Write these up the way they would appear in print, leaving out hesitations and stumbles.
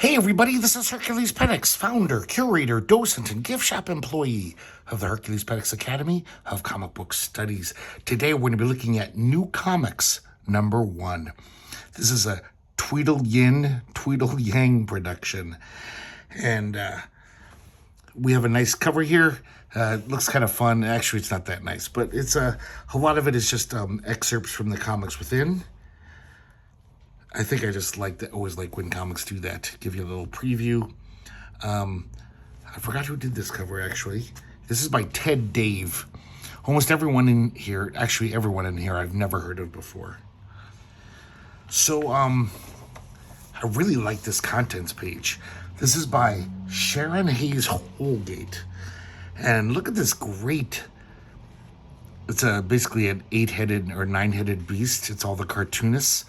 Hey everybody, this is herculespetix, founder, curator, docent, and gift shop employee of the herculespetix Academy of Comic Book Studies. Today we're going to be looking at New Comics #1. This is a Tweedle Yin, Tweedle Yang production. And we have a nice cover here. It looks kind of fun. Actually, it's not that nice, but it's a lot of it is just excerpts from the comics within. I think I just always like when comics do that. Give you a little preview. I forgot who did this cover, actually. This is by Ted Dave. Almost everyone in here, actually everyone in here, I've never heard of before. So, I really like this contents page. This is by Shaun Hayes Holgate. And look at this great... It's basically an 8-headed or 9-headed beast. It's all the cartoonists.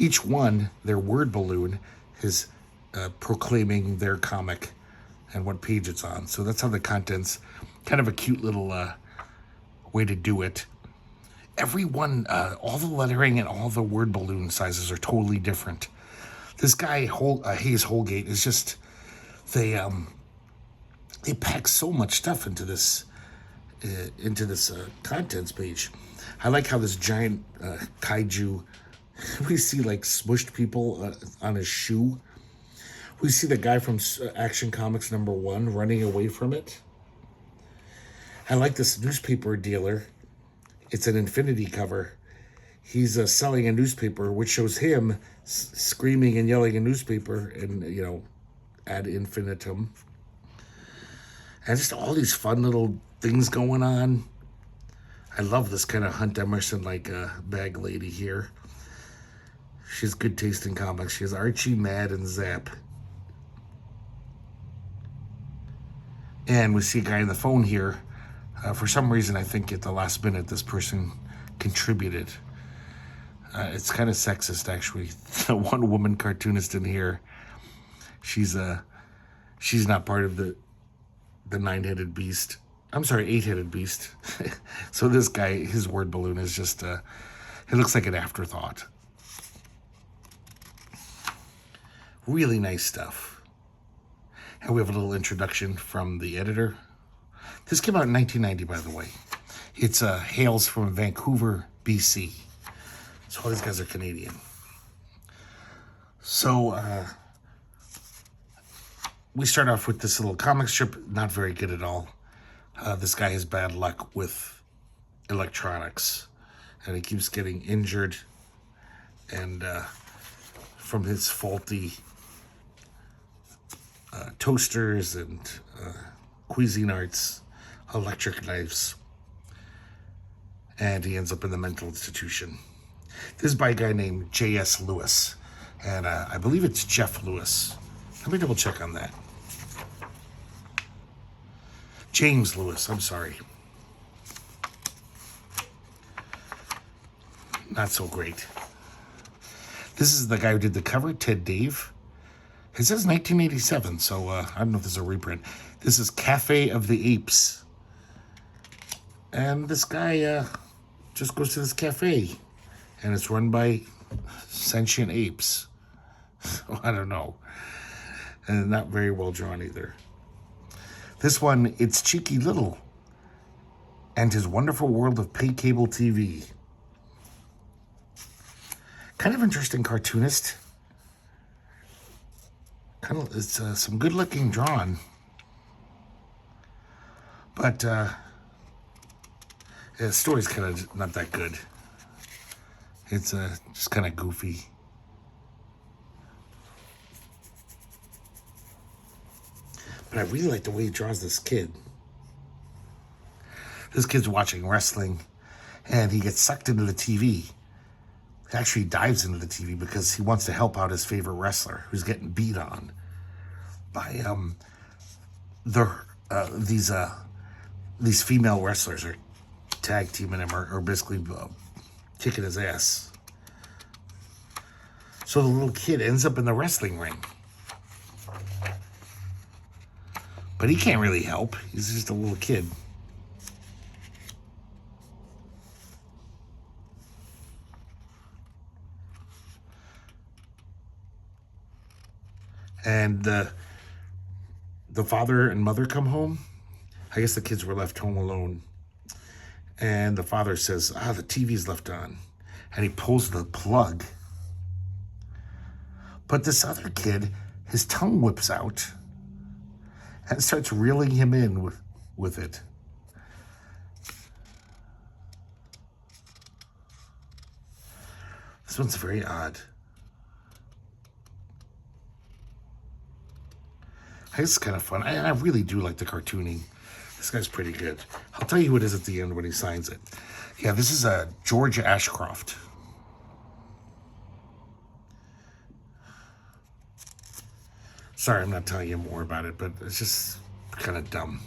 Each one, their word balloon, is proclaiming their comic and what page it's on. So that's how the contents, kind of a cute little way to do it. Every one, all the lettering and all the word balloon sizes are totally different. This guy, Hayes Holgate, is just, they pack so much stuff into this contents page. I like how this giant kaiju, we see like smushed people on his shoe. We see the guy from Action Comics #1 running away from it. I like this newspaper dealer. It's an infinity cover. He's selling a newspaper, which shows him screaming and yelling a newspaper and, ad infinitum. And just all these fun little things going on. I love this kind of Hunt Emerson like bag lady here. She has good taste in comics. She has Archie, Mad, and Zap. And we see a guy on the phone here. For some reason, I think at the last minute, this person contributed. It's kind of sexist, actually. The one woman cartoonist in here, she's not part of the 9-headed beast. I'm sorry, 8-headed beast. So this guy, his word balloon is just, it looks like an afterthought. Really nice stuff. And we have a little introduction from the editor. This came out in 1990, by the way. It's hails from Vancouver, BC. So all these guys are Canadian. So we start off with this little comic strip, not very good at all. This guy has bad luck with electronics, and he keeps getting injured, and from his faulty toasters and Cuisinarts electric knives, and he ends up in the mental institution. This is by a guy named J.S. Lewis, and I believe it's Jeff Lewis. Let me double check on that. James Lewis, I'm sorry. Not so great. This is the guy who did the cover, Ted Dave. It says 1987, so I don't know if this is a reprint. This is Cafe of the Apes. And this guy just goes to this cafe, and it's run by sentient apes. So I don't know. And not very well drawn either. This one, It's Cheeky Little and His Wonderful World of Pay Cable TV. Kind of interesting cartoonist. It's some good looking drawn. But the story's kind of not that good. It's just kind of goofy. But I really like the way he draws this kid. This kid's watching wrestling, and he gets sucked into the TV. He actually dives into the TV because he wants to help out his favorite wrestler who's getting beat on by these female wrestlers are tag teaming him or basically kicking his ass. So the little kid ends up in the wrestling ring. But he can't really help. He's just a little kid. And the father and mother come home. I guess the kids were left home alone. And the father says, the TV's left on. And he pulls the plug. But this other kid, his tongue whips out and starts reeling him in with it. This one's very odd. It's kind of fun. I really do like the cartooning. This guy's pretty good. I'll tell you who it is at the end when he signs it. Yeah, this is George Ashcroft. Sorry, I'm not telling you more about it, but it's just kind of dumb.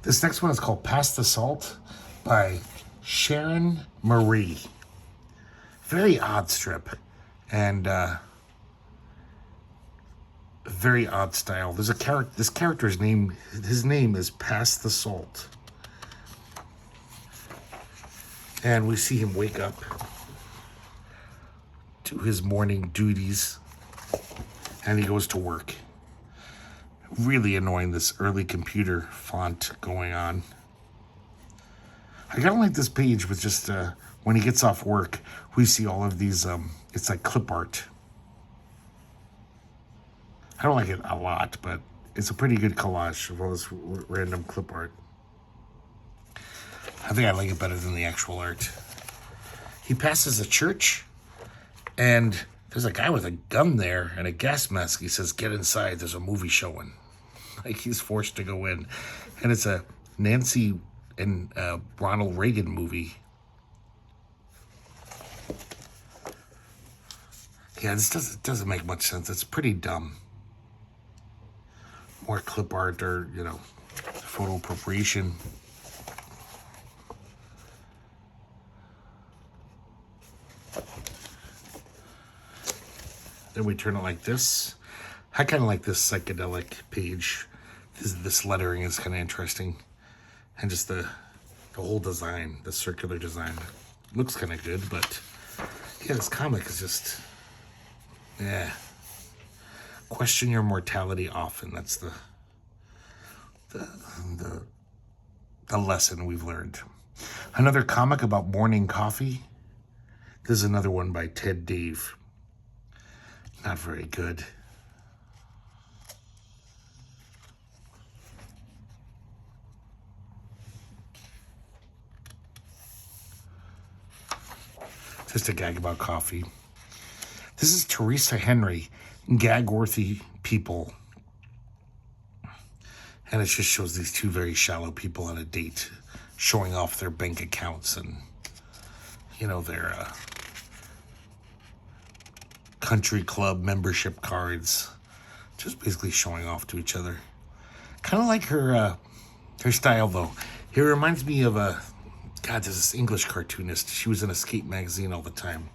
This next one is called Pass the Salt by Sharon Marie. Very odd strip. And very odd style. There's a character. This character's name. His name is Pass the Salt, and we see him wake up to his morning duties, and he goes to work. Really annoying. This early computer font going on. I kind of like this page with just when he gets off work, we see all of these. It's like clip art. I don't like it a lot, but it's a pretty good collage of all this random clip art. I think I like it better than the actual art. He passes a church, and there's a guy with a gun there and a gas mask. He says, "Get inside, there's a movie showing." Like he's forced to go in. And it's a Nancy and Ronald Reagan movie. Yeah, this doesn't make much sense. It's pretty dumb. More clip art or, photo appropriation. Then we turn it like this. I kind of like this psychedelic page. This lettering is kind of interesting. And just the whole design, the circular design. Looks kind of good, but yeah, this comic is just, question your mortality often. That's the lesson we've learned. Another comic about morning coffee. This is another one by Ted Dave. Not very good. Just a gag about coffee. This is Teresa Henry, Gag-Worthy People. And it just shows these two very shallow people on a date showing off their bank accounts and, their country club membership cards. Just basically showing off to each other. Kind of like her style, though. It reminds me of there's this English cartoonist. She was in Escape magazine all the time.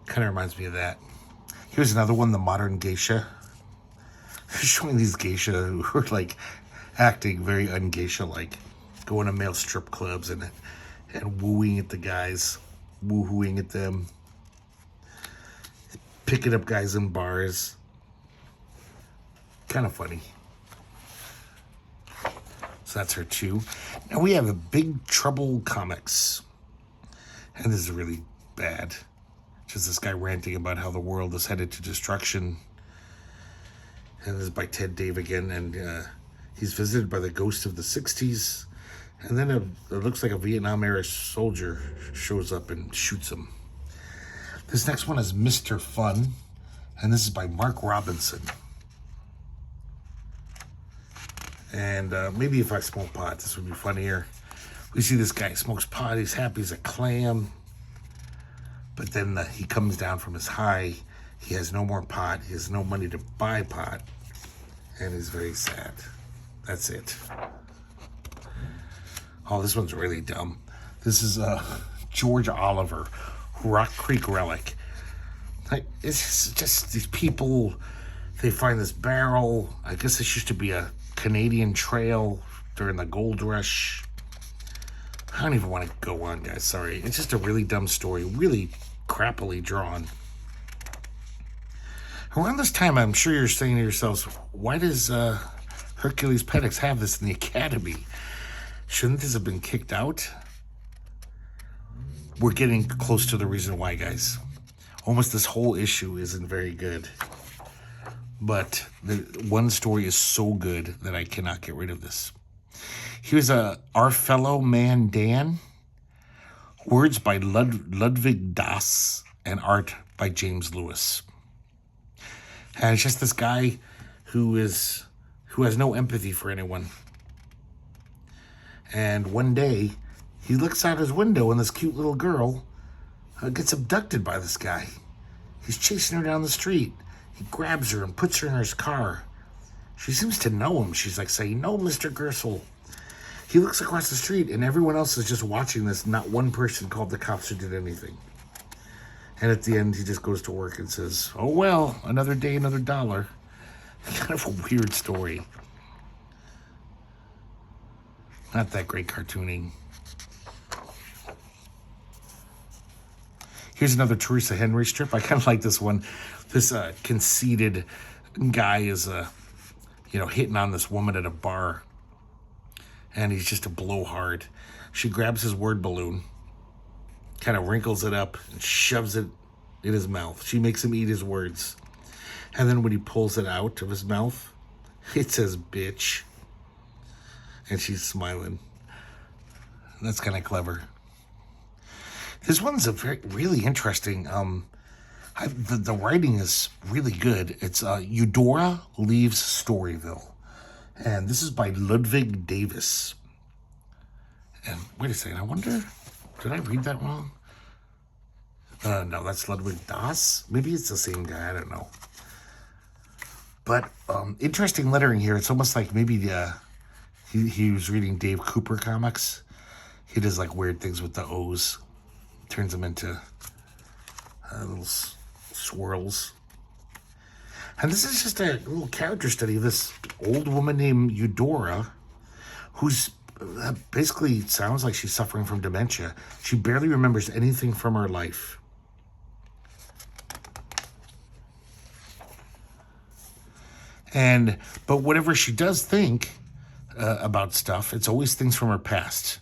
Kind of reminds me of that. Here's another one, The Modern Geisha. Showing these geisha who are like acting very un-geisha-like, going to male strip clubs and wooing at the guys, woohooing at them, picking up guys in bars. Kind of funny. So that's her too. Now we have a Big Trouble Comics, and this is really bad. Just this guy ranting about how the world is headed to destruction. And this is by Ted Dave again, and he's visited by the ghost of the 60s. And then it looks like a Vietnam-era soldier shows up and shoots him. This next one is Mr. Fun, and this is by Mark Robinson. And maybe if I smoke pot, this would be funnier. We see this guy smokes pot, he's happy as a clam. But then he comes down from his high. He has no more pot. He has no money to buy pot. And he's very sad. That's it. Oh, this one's really dumb. This is George Oliver, Rock Creek Relic. It's just these people, they find this barrel. I guess this used to be a Canadian trail during the gold rush. I don't even want to go on, guys. Sorry. It's just a really dumb story. Really crappily drawn. Around this time, I'm sure you're saying to yourselves, why does herculespetix have this in the academy? Shouldn't this have been kicked out? We're getting close to the reason why, guys. Almost this whole issue isn't very good. But the one story is so good that I cannot get rid of this. Here's Our Fellow Man Dan. Words by Ludwig Das and art by James Lewis. And it's just this guy who has no empathy for anyone. And one day, he looks out his window and this cute little girl gets abducted by this guy. He's chasing her down the street. He grabs her and puts her in his car. She seems to know him. She's like saying, "No, Mr. Gersel." He looks across the street and everyone else is just watching this. Not one person called the cops or did anything. And at the end, he just goes to work and says, "Oh, well, another day, another dollar." Kind of a weird story. Not that great cartooning. Here's another Teresa Henry strip. I kind of like this one. This conceited guy is, hitting on this woman at a bar. And he's just a blowhard. She grabs his word balloon, kind of wrinkles it up, and shoves it in his mouth. She makes him eat his words. And then when he pulls it out of his mouth, it says, "bitch." And she's smiling. That's kind of clever. This one's really interesting. The writing is really good. It's Eudora Leaves Storyville. And this is by Ludwig Davis. And wait a second, I wonder, did I read that wrong? No, that's Ludwig Das. Maybe it's the same guy, I don't know. But interesting lettering here. It's almost like maybe he was reading Dave Cooper comics. He does like weird things with the O's. Turns them into little swirls. And this is just a little character study of this old woman named Eudora, who's basically sounds like she's suffering from dementia. She barely remembers anything from her life. But whatever she does think about stuff, it's always things from her past.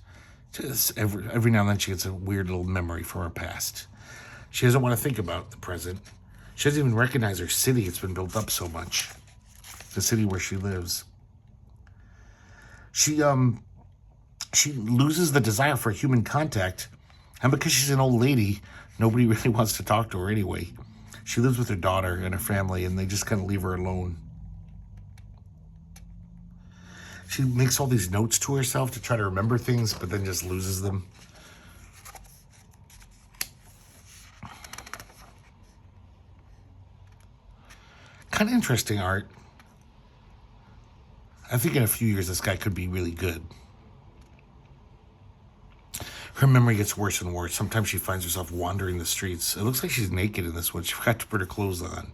Just every now and then she gets a weird little memory from her past. She doesn't want to think about the present. She doesn't even recognize her city. It's been built up so much. The city where she lives. She loses the desire for human contact. And because she's an old lady, nobody really wants to talk to her anyway. She lives with her daughter and her family, and they just kind of leave her alone. She makes all these notes to herself to try to remember things, but then just loses them. Kind of interesting art. I think in a few years this guy could be really good. Her memory gets worse and worse. Sometimes she finds herself wandering the streets. It looks like she's naked in this one. She forgot to put her clothes on.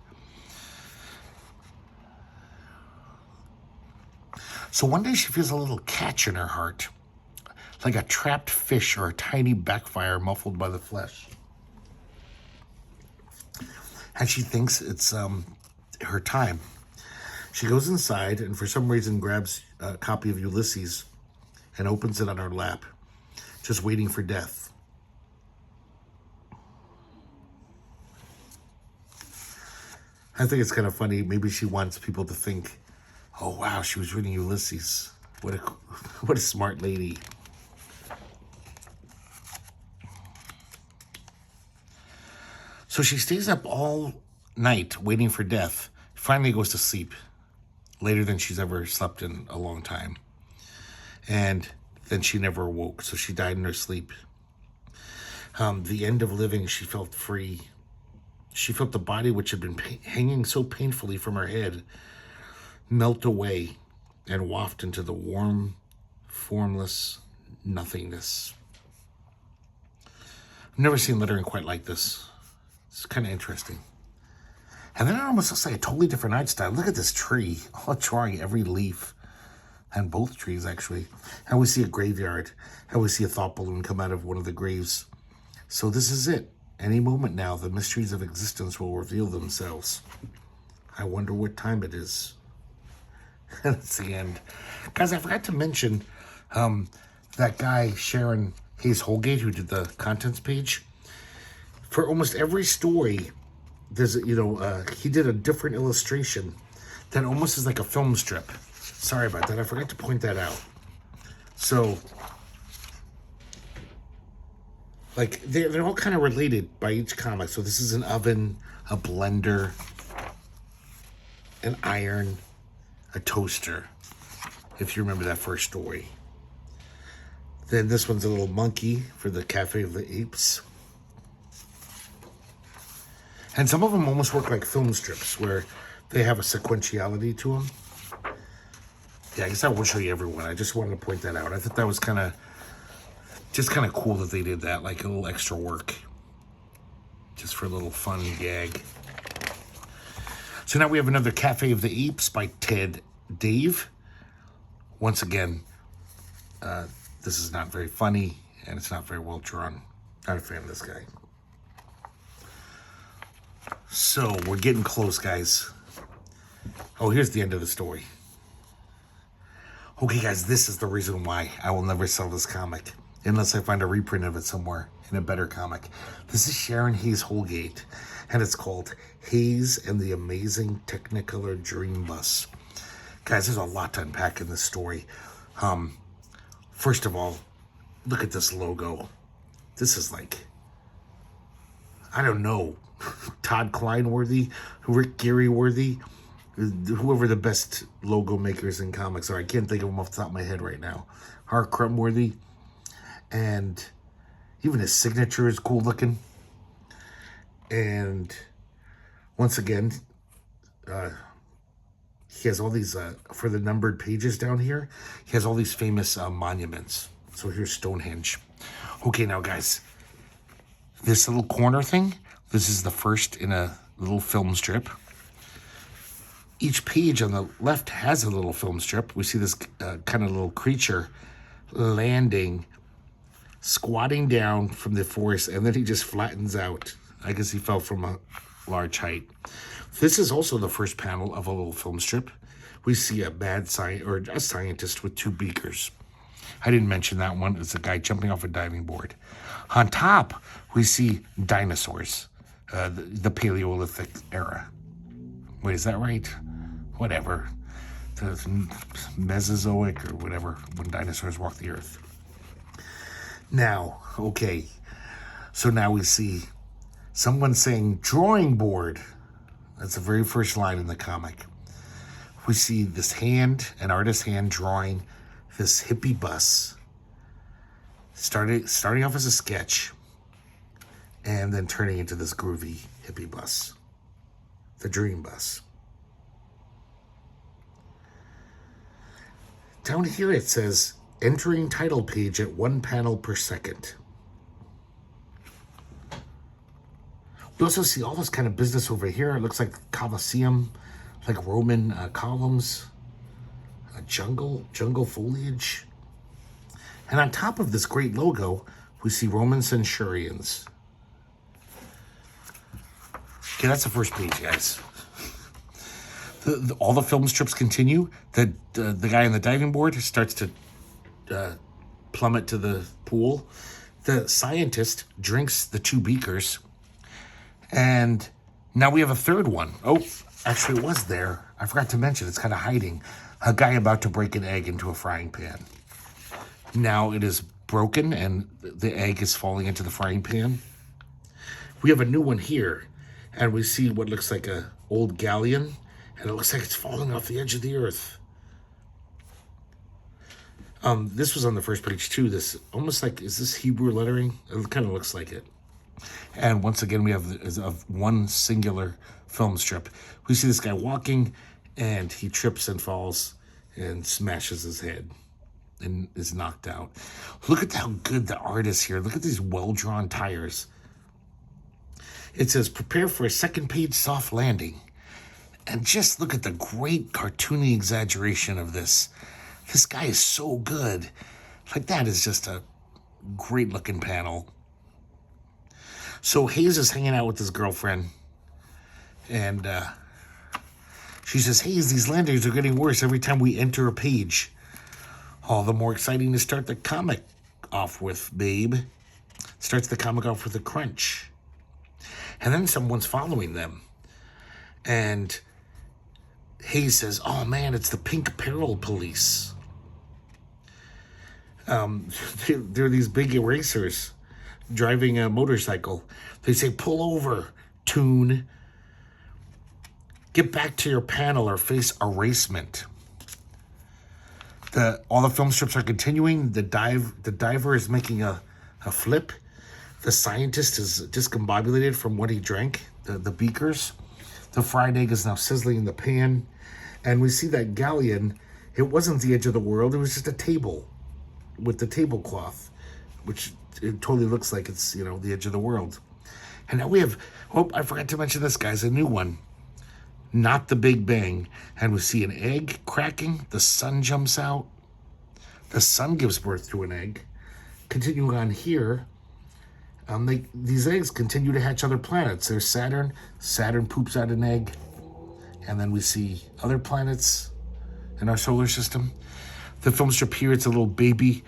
So one day she feels a little catch in her heart, like a trapped fish or a tiny backfire muffled by the flesh. And she thinks it's her time. She goes inside and for some reason grabs a copy of Ulysses and opens it on her lap, just waiting for death. I think it's kind of funny. Maybe she wants people to think, "Oh wow, she was reading Ulysses. What a smart lady." So she stays up all night waiting for death. Finally goes to sleep, later than she's ever slept in a long time. And then she never awoke, so she died in her sleep. The end of living, she felt free. She felt the body which had been hanging so painfully from her head melt away and waft into the warm, formless nothingness. I've never seen lettering quite like this. It's kind of interesting. And then it almost looks like a totally different art style. Look at this tree, all drawing every leaf. And both trees, actually. And we see a graveyard. And we see a thought balloon come out of one of the graves. So this is it. Any moment now, the mysteries of existence will reveal themselves. I wonder what time it is. That's the end. Guys, I forgot to mention that guy, Shaun Hayes Holgate, who did the contents page. For almost every story, there's, he did a different illustration that almost is like a film strip. Sorry about that. I forgot to point that out. So, like, they're all kind of related by each comic. So this is an oven, a blender, an iron, a toaster, if you remember that first story. Then this one's a little monkey for the Cafe of the Apes. And some of them almost work like film strips where they have a sequentiality to them. Yeah, I guess I won't show you everyone. I just wanted to point that out. I thought that was kind of cool that they did that, like a little extra work. Just for a little fun gag. So now we have another Cafe of the Apes by Ted Dave. Once again, this is not very funny, and it's not very well drawn. Not a fan of this guy. So, we're getting close, guys. Oh, here's the end of the story. Okay, guys, this is the reason why I will never sell this comic, unless I find a reprint of it somewhere in a better comic. This is Shaun Hayes Holgate, and it's called Hayes and the Amazing Technicolor Dream Bus. Guys, there's a lot to unpack in this story. First of all, look at this logo. This is like, I don't know, Todd Klein worthy, Rick Geary worthy, whoever the best logo makers in comics are. I can't think of them off the top of my head right now. Hart Crumb worthy. And even his signature is cool looking. And once again, he has all these, for the numbered pages down here, he has all these famous monuments. So here's Stonehenge. Okay, now guys, this little corner thing, this is the first in a little film strip. Each page on the left has a little film strip. We see this kind of little creature landing, squatting down from the forest, and then he just flattens out. I guess he fell from a large height. This is also the first panel of a little film strip. We see a scientist with two beakers. I didn't mention that one. It's a guy jumping off a diving board. On top, we see dinosaurs, the Paleolithic era. Wait, is that right? Whatever. The Mesozoic or whatever, when dinosaurs walked the earth. Now, okay. So now we see someone saying drawing board. That's the very first line in the comic. We see this hand, an artist's hand drawing this hippie bus. Starting off as a sketch and then turning into this groovy hippie bus. The dream bus. Down here it says, entering title page at 1 panel per second. We also see all this kind of business over here. It looks like Colosseum, like Roman columns, jungle foliage. And on top of this great logo, we see Roman centurions. Okay, that's the first page, guys. All the film strips continue. The guy on the diving board starts to plummet to the pool. The scientist drinks the two beakers. And now we have a third one. Oh, actually it was there. I forgot to mention, it's kind of hiding. A guy about to break an egg into a frying pan. Now it is broken and the egg is falling into the frying pan. We have a new one here. And we see what looks like a old galleon. And it looks like it's falling off the edge of the earth. This was on the first page too. This almost like, is this Hebrew lettering? It kind of looks like it. And once again, we have one singular film strip. We see this guy walking and he trips and falls and smashes his head and is knocked out. Look at how good the art is here. Look at these well-drawn tires. It says, prepare for a second page soft landing. And just look at the great cartoony exaggeration of this. This guy is so good. Like, that is just a great looking panel. So Hayes is hanging out with his girlfriend. And She says, Hayes, these landings are getting worse every time we enter a page. All the more exciting to start the comic off with, babe. Starts the comic off with a crunch. And then someone's following them. And Hayes says, oh man, it's the pink apparel police. They're these big erasers driving a motorcycle. They say, pull over, Toon. Get back to your panel or face erasement. All the film strips are continuing. The diver is making a flip. The scientist is discombobulated from what he drank, the beakers. The fried egg is now sizzling in the pan. And we see that galleon, it wasn't the edge of the world, it was just a table with the tablecloth, which it totally looks like it's, the edge of the world. And now we have, I forgot to mention this, guys, a new one. Not the Big Bang. And we see an egg cracking. The sun jumps out. The sun gives birth to an egg. Continuing on here, these eggs continue to hatch other planets. There's Saturn. Saturn poops out an egg. And then we see other planets in our solar system. The film strip here, it's a little baby.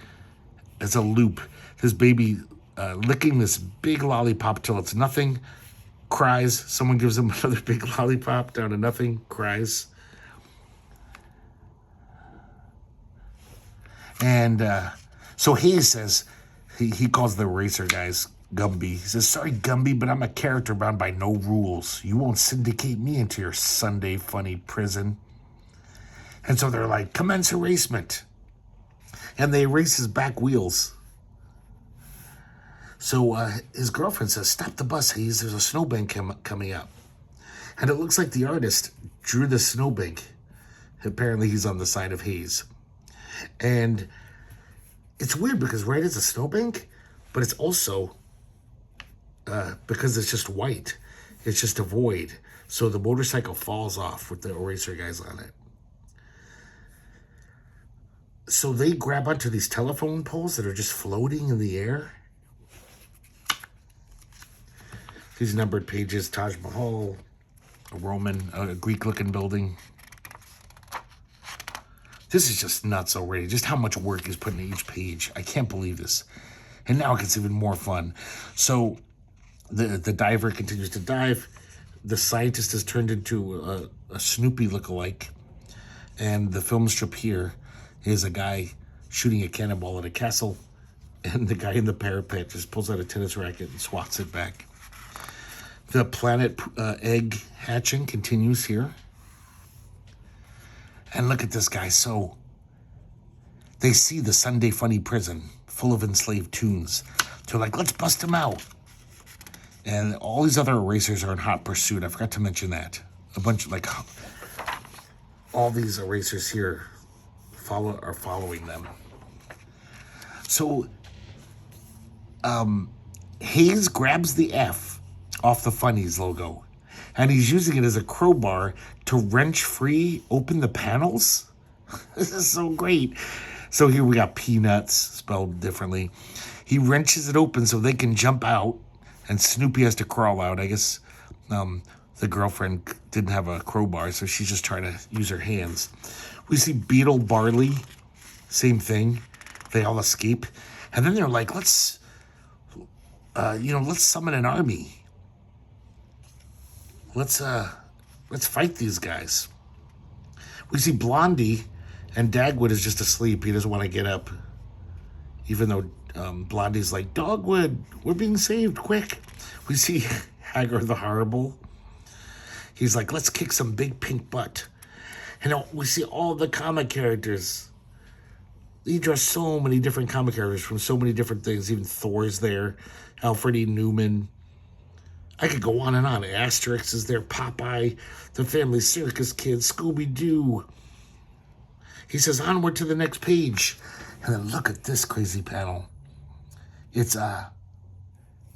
It's a loop. This baby licking this big lollipop till it's nothing. Cries. Someone gives him another big lollipop down to nothing. Cries. And so Hayes says, he calls the eraser guys Gumby. He says, sorry, Gumby, but I'm a character bound by no rules. You won't syndicate me into your Sunday funny prison. And so they're like, commence erasement. And they erase his back wheels. So his girlfriend says, stop the bus, Hayes. There's a snowbank coming up. And it looks like the artist drew the snowbank. Apparently he's on the side of Hayes. And it's weird because, right, it's a snowbank, but it's also, because it's just white, it's just a void. So the motorcycle falls off with the eraser guys on it. So they grab onto these telephone poles that are just floating in the air. These numbered pages, Taj Mahal, a Greek-looking building. This is just nuts already. Just how much work is put into each page. I can't believe this. And now it gets even more fun. So the diver continues to dive. The scientist is turned into a Snoopy lookalike. And the film strip here is a guy shooting a cannonball at a castle. And the guy in the parapet just pulls out a tennis racket and swats it back. The planet egg hatching continues here. And look at this guy. So they see the Sunday funny prison full of enslaved toons. They're like, let's bust him out. And all these other erasers are in hot pursuit. I forgot to mention that. A bunch of all these erasers here are following them. So Hayes grabs the F off the Funnies logo, and he's using it as a crowbar to wrench free open the panels. This is so great. So here we got peanuts spelled differently. He wrenches it open so they can jump out, and Snoopy has to crawl out. I guess the girlfriend didn't have a crowbar, so she's just trying to use her hands. We see Beetle, Barley, same thing. They all escape, and then they're like, let's summon an army. Let's fight these guys. We see Blondie, and Dagwood is just asleep. He doesn't want to get up, even though Blondie's like, Dogwood, we're being saved, quick. We see Hagar the Horrible. He's like, let's kick some big pink butt. And we see all the comic characters. He draws so many different comic characters from so many different things. Even Thor's there, Alfred E. Newman. I could go on and on. Asterix is there, Popeye, the Family Circus Kids, Scooby-Doo. He says, onward to the next page. And then look at this crazy panel. It's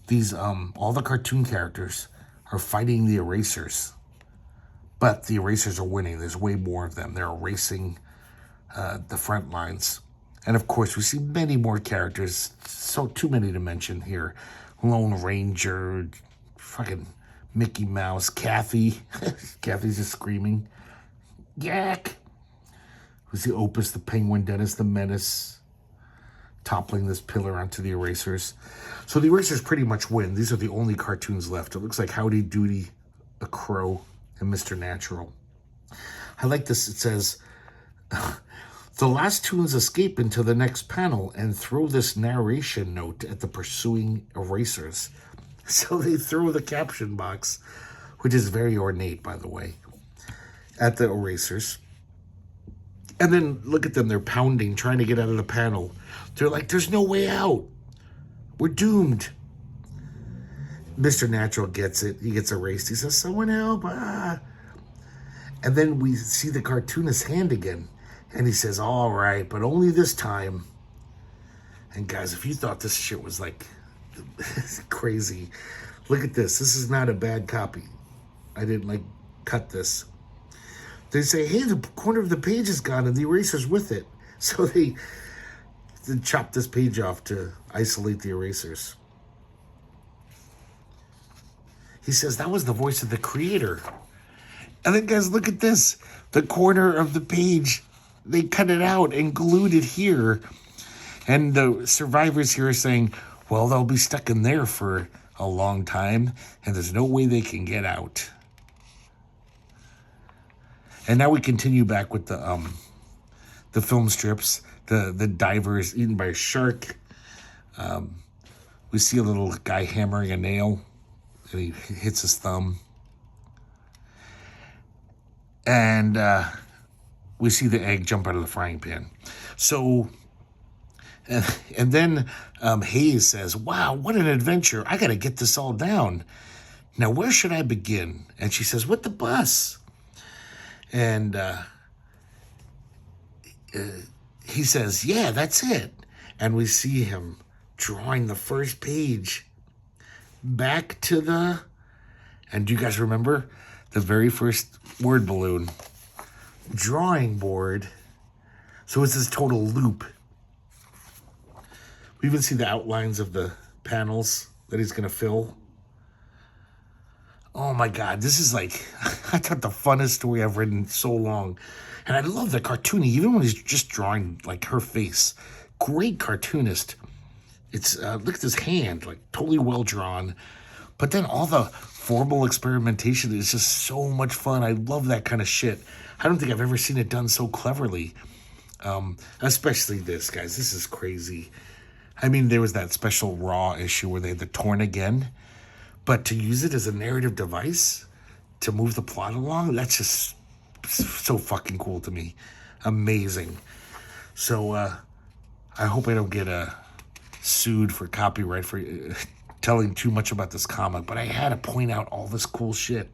these all the cartoon characters are fighting the erasers. But the erasers are winning. There's way more of them. They're erasing the front lines. And of course, we see many more characters. So too many to mention here. Lone Ranger, fucking Mickey Mouse, Kathy. Kathy's just screaming. Yak! Was the Opus, the Penguin, Dennis the Menace, toppling this pillar onto the erasers. So the erasers pretty much win. These are the only cartoons left. It looks like Howdy Doody, a crow, and Mr. Natural. I like this. It says, the last tunes escape into the next panel and throw this narration note at the pursuing erasers. So they throw the caption box, which is very ornate, by the way, at the erasers. And then look at them. They're pounding, trying to get out of the panel. They're like, there's no way out. We're doomed. Mr. Natural gets it. He gets erased. He says, someone help. Ah. And then we see the cartoonist's hand again. And he says, all right, but only this time. And guys, if you thought this shit was like crazy, look at this. This is not a bad copy. I didn't cut this. They say, hey, the corner of the page is gone and the eraser's with it. So they chop this page off to isolate the erasers. He says, that was the voice of the creator. And then, guys, look at this. The corner of the page, they cut it out and glued it here. And the survivors here are saying, well, they'll be stuck in there for a long time, and there's no way they can get out. And now we continue back with the film strips. The diver is eaten by a shark. We see a little guy hammering a nail, and he hits his thumb. And we see the egg jump out of the frying pan. So, and then Hayes says, wow, what an adventure. I got to get this all down. Now, where should I begin? And she says, with the bus. And he says, yeah, that's it. And we see him drawing the first page back to the, and do you guys remember the very first word balloon? Drawing board. So it's this total loop. We even see the outlines of the panels that he's going to fill. Oh my God, this is like, I thought the funnest story I've read in so long. And I love the cartooning, even when he's just drawing like her face. Great cartoonist. It's, look at his hand, like totally well drawn. But then all the formal experimentation is just so much fun. I love that kind of shit. I don't think I've ever seen it done so cleverly. Especially this, guys. This is crazy. I mean, there was that special Raw issue where they had the Torn Again. But to use it as a narrative device to move the plot along, that's just so fucking cool to me. Amazing. So I hope I don't get sued for copyright for telling too much about this comic, but I had to point out all this cool shit.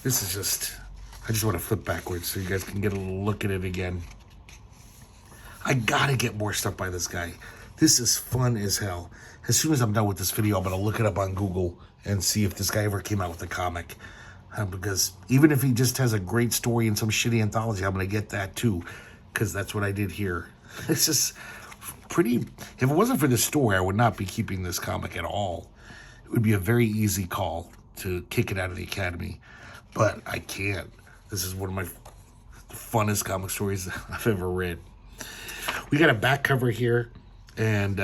This is just, I just want to flip backwards so you guys can get a little look at it again. I gotta get more stuff by this guy. This is fun as hell. As soon as I'm done with this video, I'm going to look it up on Google and see if this guy ever came out with a comic. Because even if he just has a great story in some shitty anthology, I'm going to get that too. Because that's what I did here. It's just pretty... If it wasn't for this story, I would not be keeping this comic at all. It would be a very easy call to kick it out of the Academy. But I can't. This is one of my funnest comic stories I've ever read. We got a back cover here. And...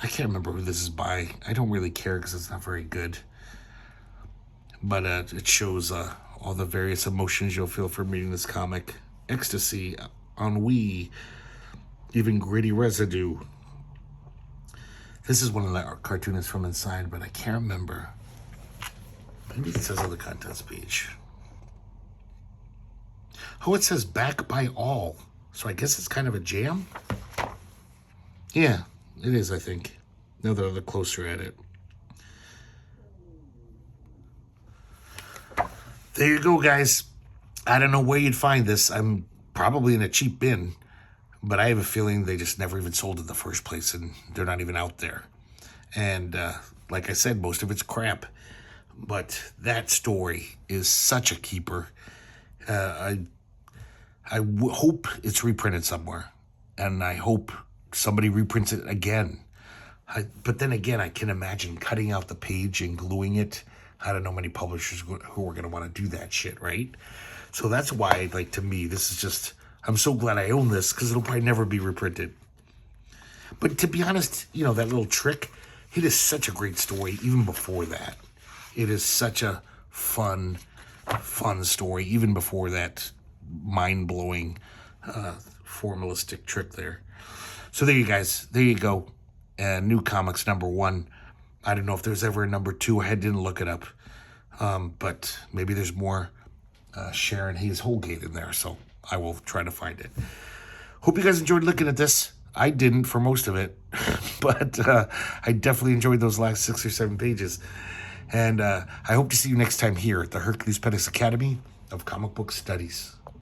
I can't remember who this is by. I don't really care because it's not very good. But it shows all the various emotions you'll feel from reading this comic. Ecstasy, ennui, even gritty residue. This is one of the cartoonists from inside, but I can't remember. Maybe it says on the contents page. Oh, it says back by all. So I guess it's kind of a jam? Yeah. It is, I think, now that I look closer at it. There you go, guys. I don't know where you'd find this. I'm probably in a cheap bin, but I have a feeling they just never even sold it in the first place, and they're not even out there. And like I said, most of it's crap. But that story is such a keeper. I hope it's reprinted somewhere, and I hope somebody reprints it again. But then again, I can imagine cutting out the page and gluing it. I don't know many publishers who are going to want to do that shit, right? So that's why, like, to me, this is just, I'm so glad I own this because it'll probably never be reprinted. But to be honest, you know, that little trick, it is such a great story even before that. It is such a fun story even before that mind-blowing formalistic trick there. So there you guys, there you go. New Comics #1. I don't know if there's ever a #2. I didn't look it up. But maybe there's more Shaun Hayes Holgate in there, so I will try to find it. Hope you guys enjoyed looking at this. I didn't for most of it, but I definitely enjoyed those last 6 or 7 pages. And I hope to see you next time here at the Herculespetix Academy of Comic Book Studies.